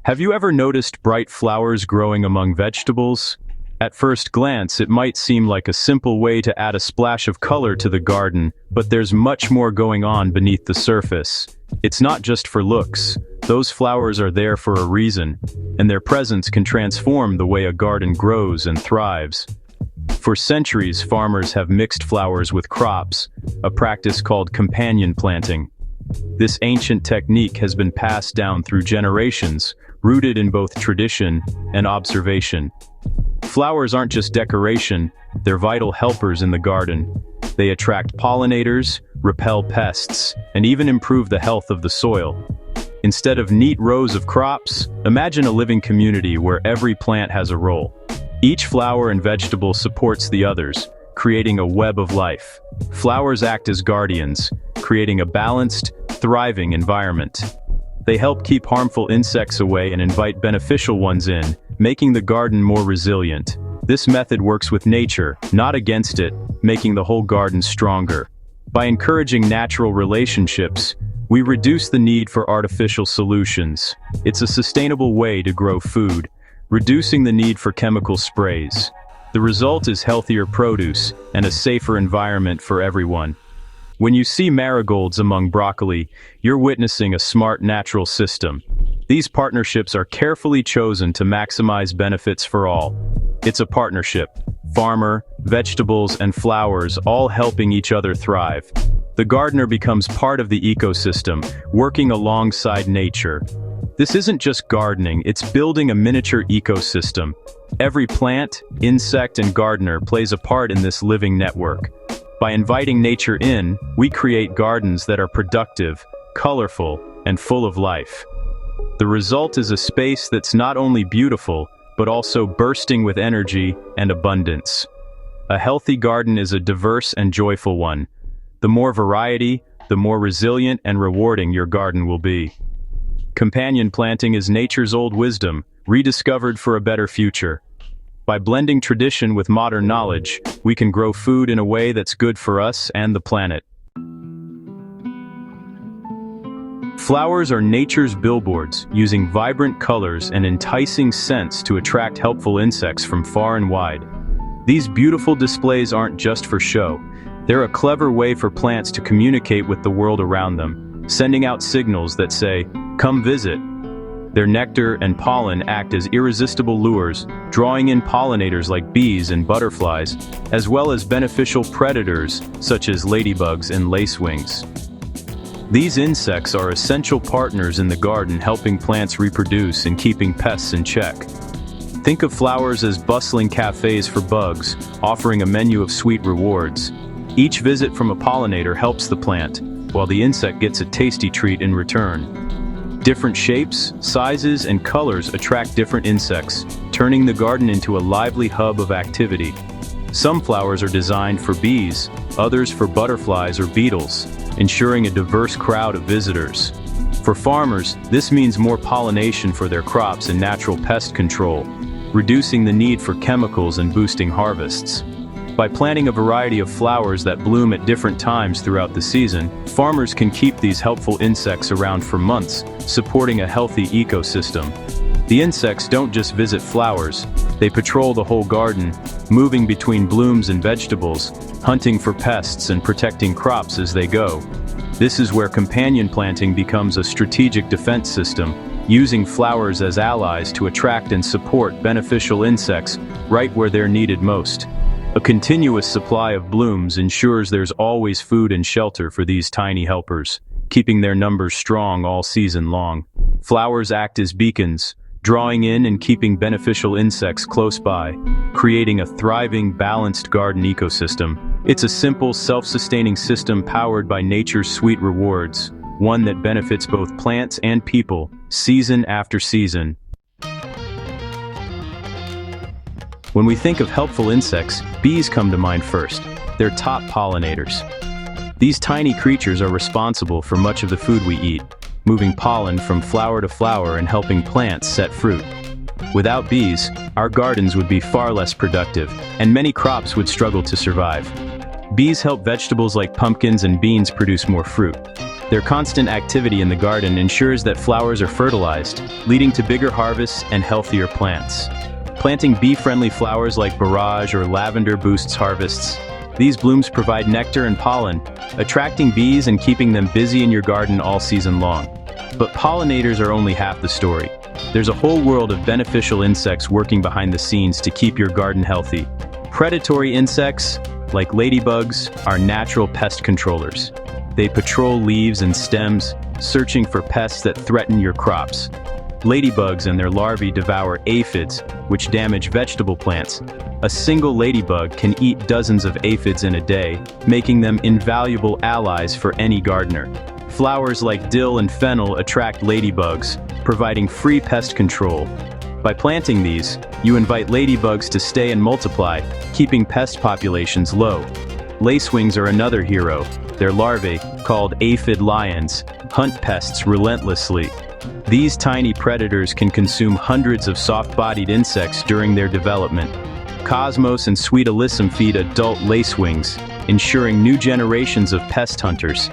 Have you ever noticed bright flowers growing among vegetables? At first glance, it might seem like a simple way to add a splash of color to the garden, but there's much more going on beneath the surface. It's not just for looks. Those flowers are there for a reason, and their presence can transform the way a garden grows and thrives. For centuries, farmers have mixed flowers with crops, a practice called companion planting. This ancient technique has been passed down through generations, rooted in both tradition and observation. Flowers aren't just decoration, they're vital helpers in the garden. They attract pollinators, repel pests, and even improve the health of the soil. Instead of neat rows of crops, imagine a living community where every plant has a role. Each flower and vegetable supports the others, creating a web of life. Flowers act as guardians, creating a balanced, thriving environment. They help keep harmful insects away and invite beneficial ones in, making the garden more resilient. This method works with nature, not against it, making the whole garden stronger. By encouraging natural relationships, we reduce the need for artificial solutions. It's a sustainable way to grow food, reducing the need for chemical sprays. The result is healthier produce and a safer environment for everyone. When you see marigolds among broccoli, you're witnessing a smart natural system. These partnerships are carefully chosen to maximize benefits for all. It's a partnership. Farmer, vegetables, and flowers all helping each other thrive. The gardener becomes part of the ecosystem, working alongside nature. This isn't just gardening, it's building a miniature ecosystem. Every plant, insect, and gardener plays a part in this living network. By inviting nature in, we create gardens that are productive, colorful, and full of life. The result is a space that's not only beautiful, but also bursting with energy and abundance. A healthy garden is a diverse and joyful one. The more variety, the more resilient and rewarding your garden will be. Companion planting is nature's old wisdom, rediscovered for a better future. By blending tradition with modern knowledge, we can grow food in a way that's good for us and the planet. Flowers are nature's billboards, using vibrant colors and enticing scents to attract helpful insects from far and wide. These beautiful displays aren't just for show. They're a clever way for plants to communicate with the world around them, sending out signals that say, "Come visit." Their nectar and pollen act as irresistible lures, drawing in pollinators like bees and butterflies, as well as beneficial predators such as ladybugs and lacewings. These insects are essential partners in the garden, helping plants reproduce and keeping pests in check. Think of flowers as bustling cafes for bugs, offering a menu of sweet rewards. Each visit from a pollinator helps the plant, while the insect gets a tasty treat in return. Different shapes, sizes, and colors attract different insects, turning the garden into a lively hub of activity. Some flowers are designed for bees, others for butterflies or beetles, ensuring a diverse crowd of visitors. For farmers, this means more pollination for their crops and natural pest control, reducing the need for chemicals and boosting harvests. By planting a variety of flowers that bloom at different times throughout the season, farmers can keep these helpful insects around for months, supporting a healthy ecosystem. The insects don't just visit flowers, they patrol the whole garden, moving between blooms and vegetables, hunting for pests and protecting crops as they go. This is where companion planting becomes a strategic defense system, using flowers as allies to attract and support beneficial insects right where they're needed most. A continuous supply of blooms ensures there's always food and shelter for these tiny helpers, keeping their numbers strong all season long. Flowers act as beacons, drawing in and keeping beneficial insects close by, creating a thriving, balanced garden ecosystem. It's a simple, self-sustaining system powered by nature's sweet rewards, one that benefits both plants and people, season after season. When we think of helpful insects, bees come to mind first. They're top pollinators. These tiny creatures are responsible for much of the food we eat, moving pollen from flower to flower and helping plants set fruit. Without bees, our gardens would be far less productive, and many crops would struggle to survive. Bees help vegetables like pumpkins and beans produce more fruit. Their constant activity in the garden ensures that flowers are fertilized, leading to bigger harvests and healthier plants. Planting bee-friendly flowers like borage or lavender boosts harvests. These blooms provide nectar and pollen, attracting bees and keeping them busy in your garden all season long. But pollinators are only half the story. There's a whole world of beneficial insects working behind the scenes to keep your garden healthy. Predatory insects, like ladybugs, are natural pest controllers. They patrol leaves and stems, searching for pests that threaten your crops. Ladybugs and their larvae devour aphids, which damage vegetable plants. A single ladybug can eat dozens of aphids in a day, making them invaluable allies for any gardener. Flowers like dill and fennel attract ladybugs, providing free pest control. By planting these, you invite ladybugs to stay and multiply, keeping pest populations low. Lacewings are another hero. Their larvae, called aphid lions, hunt pests relentlessly. These tiny predators can consume hundreds of soft-bodied insects during their development. Cosmos and Sweet Alyssum feed adult lacewings, ensuring new generations of pest hunters.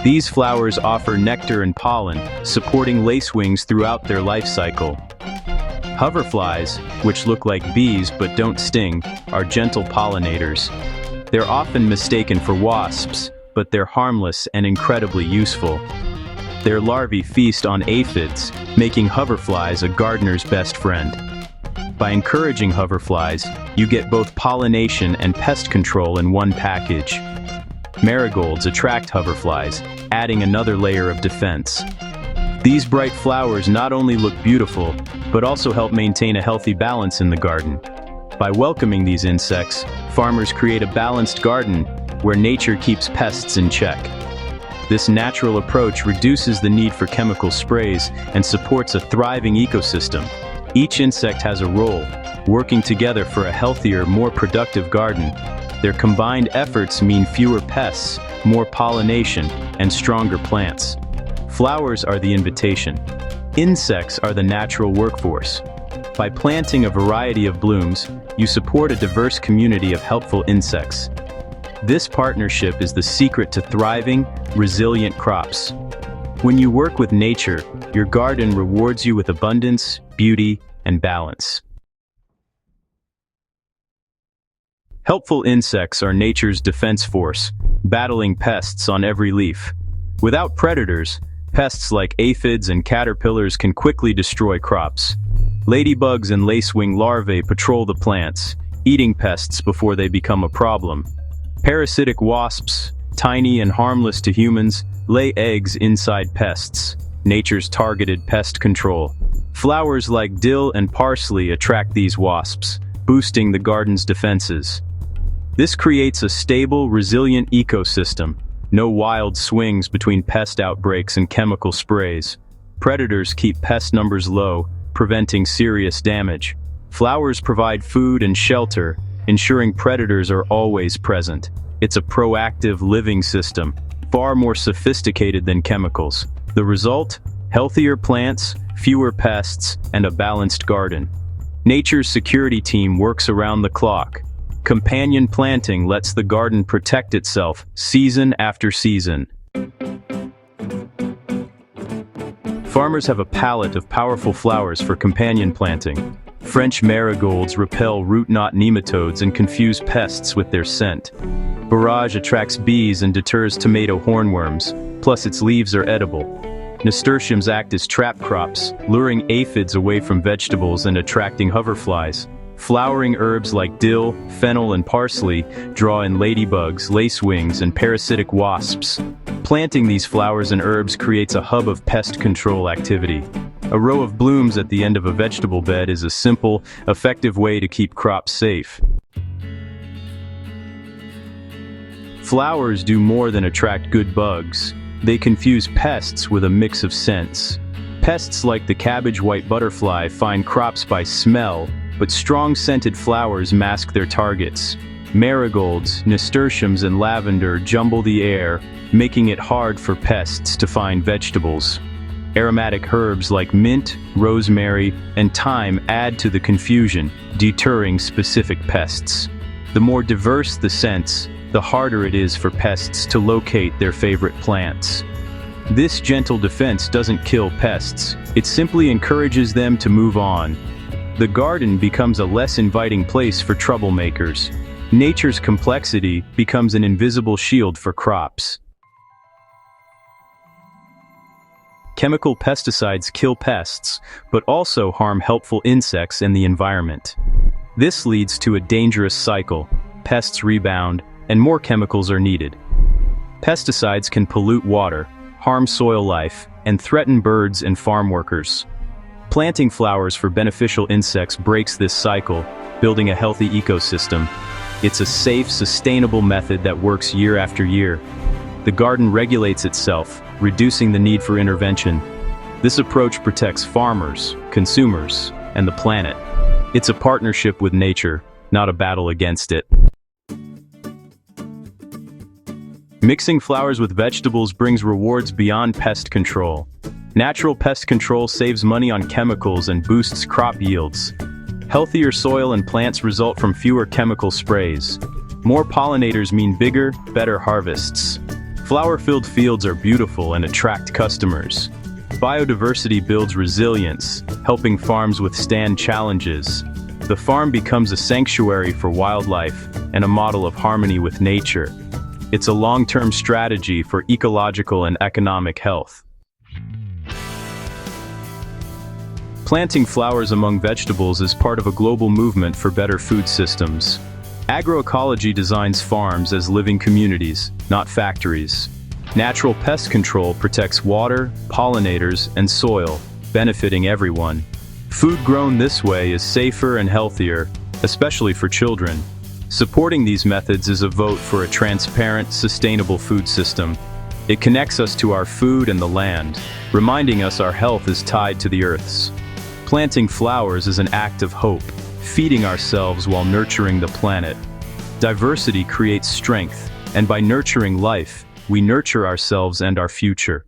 These flowers offer nectar and pollen, supporting lacewings throughout their life cycle. Hoverflies, which look like bees but don't sting, are gentle pollinators. They're often mistaken for wasps, but they're harmless and incredibly useful. Their larvae feast on aphids, making hoverflies a gardener's best friend. By encouraging hoverflies, you get both pollination and pest control in one package. Marigolds attract hoverflies, adding another layer of defense. These bright flowers not only look beautiful, but also help maintain a healthy balance in the garden. By welcoming these insects, farmers create a balanced garden where nature keeps pests in check. This natural approach reduces the need for chemical sprays and supports a thriving ecosystem. Each insect has a role, working together for a healthier, more productive garden. Their combined efforts mean fewer pests, more pollination, and stronger plants. Flowers are the invitation. Insects are the natural workforce. By planting a variety of blooms, you support a diverse community of helpful insects. This partnership is the secret to thriving, resilient crops. When you work with nature, your garden rewards you with abundance, beauty, and balance. Helpful insects are nature's defense force, battling pests on every leaf. Without predators, pests like aphids and caterpillars can quickly destroy crops. Ladybugs and lacewing larvae patrol the plants, eating pests before they become a problem. Parasitic wasps, tiny and harmless to humans, lay eggs inside pests, nature's targeted pest control. Flowers like dill and parsley attract these wasps, boosting the garden's defenses. This creates a stable, resilient ecosystem. No wild swings between pest outbreaks and chemical sprays. Predators keep pest numbers low, preventing serious damage. Flowers provide food and shelter, ensuring predators are always present. It's a proactive living system, far more sophisticated than chemicals. The result? Healthier plants, fewer pests, and a balanced garden. Nature's security team works around the clock. Companion planting lets the garden protect itself, season after season. Farmers have a palette of powerful flowers for companion planting. French marigolds repel root knot nematodes and confuse pests with their scent. Borage attracts bees and deters tomato hornworms, plus its leaves are edible. Nasturtiums act as trap crops, luring aphids away from vegetables and attracting hoverflies. Flowering herbs like dill, fennel, and parsley draw in ladybugs, lacewings, and parasitic wasps. Planting these flowers and herbs creates a hub of pest control activity. A row of blooms at the end of a vegetable bed is a simple, effective way to keep crops safe. Flowers do more than attract good bugs. They confuse pests with a mix of scents. Pests like the cabbage white butterfly find crops by smell, but strong scented flowers mask their targets. Marigolds, nasturtiums, and lavender jumble the air, making it hard for pests to find vegetables. Aromatic herbs like mint, rosemary, and thyme add to the confusion, deterring specific pests. The more diverse the scents, the harder it is for pests to locate their favorite plants. This gentle defense doesn't kill pests, it simply encourages them to move on. The garden becomes a less inviting place for troublemakers. Nature's complexity becomes an invisible shield for crops. Chemical pesticides kill pests, but also harm helpful insects and the environment. This leads to a dangerous cycle. Pests rebound, and more chemicals are needed. Pesticides can pollute water, harm soil life, and threaten birds and farm workers. Planting flowers for beneficial insects breaks this cycle, building a healthy ecosystem. It's a safe, sustainable method that works year after year. The garden regulates itself, reducing the need for intervention. This approach protects farmers, consumers, and the planet. It's a partnership with nature, not a battle against it. Mixing flowers with vegetables brings rewards beyond pest control. Natural pest control saves money on chemicals and boosts crop yields. Healthier soil and plants result from fewer chemical sprays. More pollinators mean bigger, better harvests. Flower-filled fields are beautiful and attract customers. Biodiversity builds resilience, helping farms withstand challenges. The farm becomes a sanctuary for wildlife and a model of harmony with nature. It's a long-term strategy for ecological and economic health. Planting flowers among vegetables is part of a global movement for better food systems. Agroecology designs farms as living communities, not factories. Natural pest control protects water, pollinators, and soil, benefiting everyone. Food grown this way is safer and healthier, especially for children. Supporting these methods is a vote for a transparent, sustainable food system. It connects us to our food and the land, reminding us our health is tied to the Earth's. Planting flowers is an act of hope, feeding ourselves while nurturing the planet. Diversity creates strength, and by nurturing life, we nurture ourselves and our future.